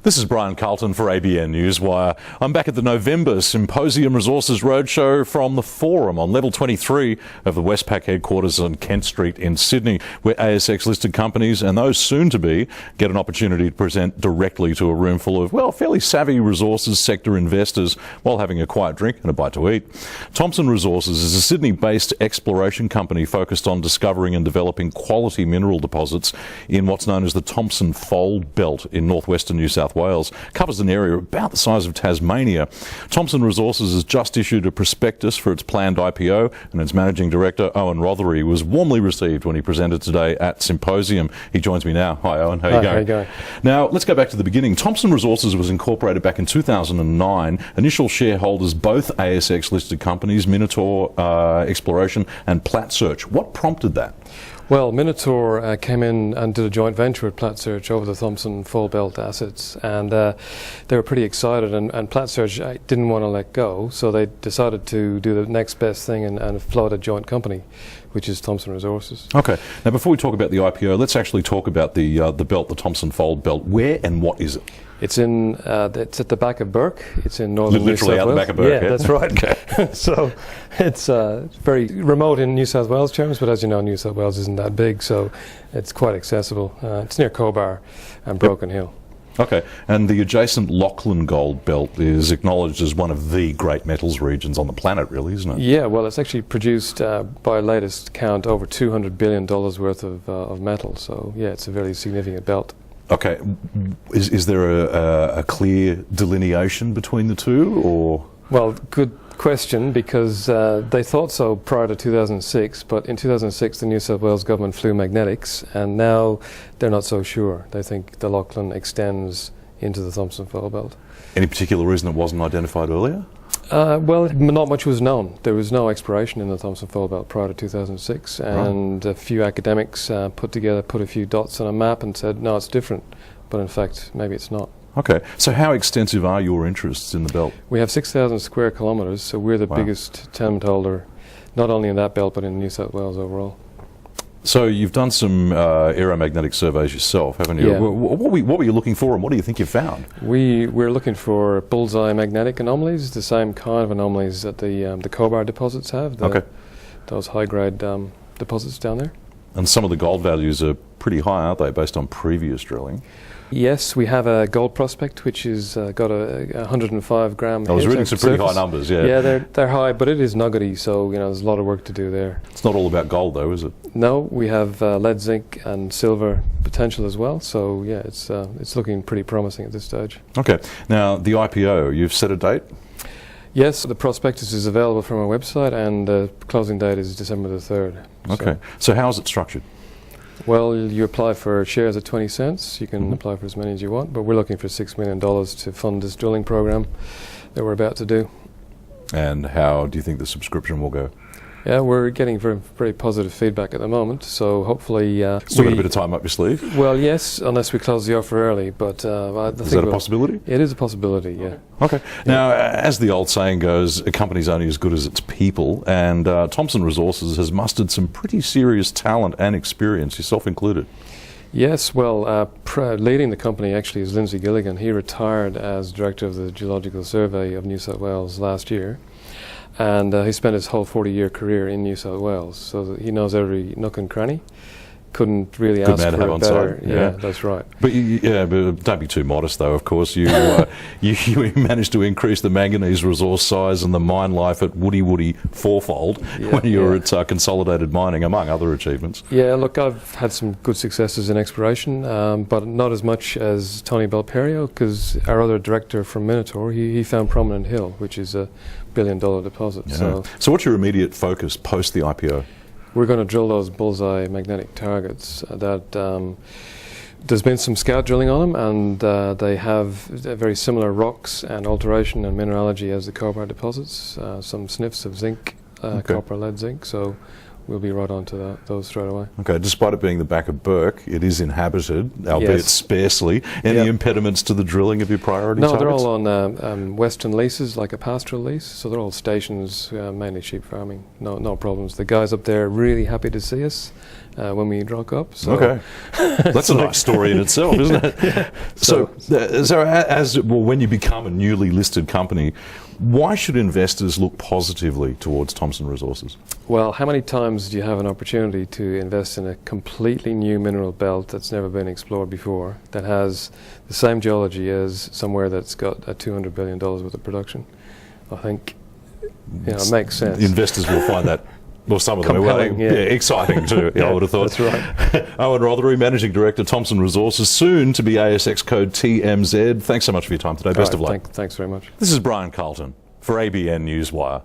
This is Brian Carlton for ABN Newswire. I'm back at the November Symposium Resources Roadshow from the Forum on level 23 of the Westpac headquarters on Kent Street in Sydney, where ASX listed companies and those soon to be get an opportunity to present directly to a room full of, well, fairly savvy resources sector investors while having a quiet drink and a bite to eat. Thomson Resources is a Sydney-based exploration company focused on discovering and developing quality mineral deposits in what's known as the Thomson Phil belt in northwestern New South Wales. Covers an area about the size of Tasmania. Thomson Resources has just issued a prospectus for its planned IPO, and its managing director, Eoin Rothery, was warmly received when he presented today at Symposium. He joins me now. Hi, Eoin. How are you going? How are you going? Now, let's go back to the beginning. Thomson Resources was incorporated back in 2009. Initial shareholders, both ASX-listed companies, Minotaur Exploration and Plat Search. What prompted that? Well, Minotaur came in and did a joint venture with Plat Search over the Thomson Phil belt assets, and they were pretty excited, and Plat Search didn't want to let go, so they decided to do the next best thing and float a joint company, which is Thomson Resources. Okay. Now, before we talk about the IPO, let's actually talk about the belt, the Thomson Phil belt. Where and what is it? It's in. It's at the back of Bourke. It's in northern New South Wales. Literally out the back of Bourke. Yeah, that's right. Okay. So it's very remote in New South Wales terms, but as you know, New South Wales isn't that big, so it's quite accessible. It's near Cobar and Broken Hill. Okay, and the adjacent Lachlan gold belt is acknowledged as one of the great metals regions on the planet, really, isn't it? Yeah, well, it's actually produced, by latest count, over $200 billion worth of metal, so yeah, it's a very significant belt. Okay, is there a clear delineation between the two, or...? Well, good question, because they thought so prior to 2006, but in 2006 the New South Wales government flew magnetics, and now they're not so sure. They think the Lachlan extends into the Thomson Phil belt. Any particular reason it wasn't identified earlier? Well, not much was known. There was no exploration in the Thomson Phil belt prior to 2006, and a few academics put a few dots on a map and said, no, it's different, but in fact, maybe it's not. Okay, so how extensive are your interests in the belt? We have 6,000 square kilometres, so we're the biggest tenement holder, not only in that belt, but in New South Wales overall. So you've done some aeromagnetic surveys yourself, haven't you? Yeah. What were you looking for, and what do you think you found? We're looking for bullseye magnetic anomalies, the same kind of anomalies that the Cobar deposits have, those high-grade deposits down there. And some of the gold values are pretty high, aren't they, based on previous drilling? Yes, we have a gold prospect which has got a 105 gram. I was reading some pretty high numbers, yeah. Yeah, they're high, but it is nuggety, so there's a lot of work to do there. It's not all about gold, though, is it? No, we have lead, zinc, and silver potential as well. So yeah, it's looking pretty promising at this stage. Okay, now the IPO, you've set a date? Yes, the prospectus is available from our website, and the closing date is December the 3rd. Okay, so how is it structured? Well, you apply for shares at 20 cents. You can apply for as many as you want, but we're looking for $6 million to fund this drilling program that we're about to do. And how do you think the subscription will go? Yeah, we're getting very positive feedback at the moment, so hopefully... Still got a bit of time up your sleeve? Well, yes, unless we close the offer early, but I think... Is that a possibility? It is a possibility, yeah. Okay. Now, as the old saying goes, a company's only as good as its people, and Thomson Resources has mustered some pretty serious talent and experience, yourself included. Yes, well, leading the company actually is Lindsay Gilligan. He retired as Director of the Geological Survey of New South Wales last year. And he spent his whole 40-year career in New South Wales, so he knows every nook and cranny. Couldn't really ask for a better. Yeah, that's right. But but don't be too modest, though. Of course, you you managed to increase the manganese resource size and the mine life at Woody fourfold when you were at Consolidated Mining, among other achievements. Yeah, look, I've had some good successes in exploration, but not as much as Tony Belperio, because our other director from Minotaur, he found Prominent Hill, which is a $1 billion deposit. Yeah. So what's your immediate focus post the IPO? We're going to drill those bullseye magnetic targets that there's been some scout drilling on them, and they have very similar rocks and alteration and mineralogy as the Cobar deposits, some sniffs of zinc, copper, lead, zinc, so we'll be right on to those straight away. Okay, despite it being the back of Bourke, it is inhabited, albeit sparsely. Any impediments to the drilling of your priority targets? No, they're all on western leases, like a pastoral lease, so they're all stations, mainly sheep farming. No problems. The guys up there are really happy to see us, when we rock up. So Okay, that's a nice story in itself, isn't it? Yeah. So when you become a newly listed company, why should investors look positively towards Thomson Resources? Well, how many times do you have an opportunity to invest in a completely new mineral belt that's never been explored before, that has the same geology as somewhere that's got a $200 billion worth of production? I think it makes sense. Investors will find that, well, some of them Compelling, exciting too. Yeah, I would have thought. that's right. Eoin Rothery, Managing Director, Thomson Resources, soon to be ASX code TMZ. Thanks so much for your time today. Best of luck. Thanks very much. This is Brian Carlton for ABN Newswire.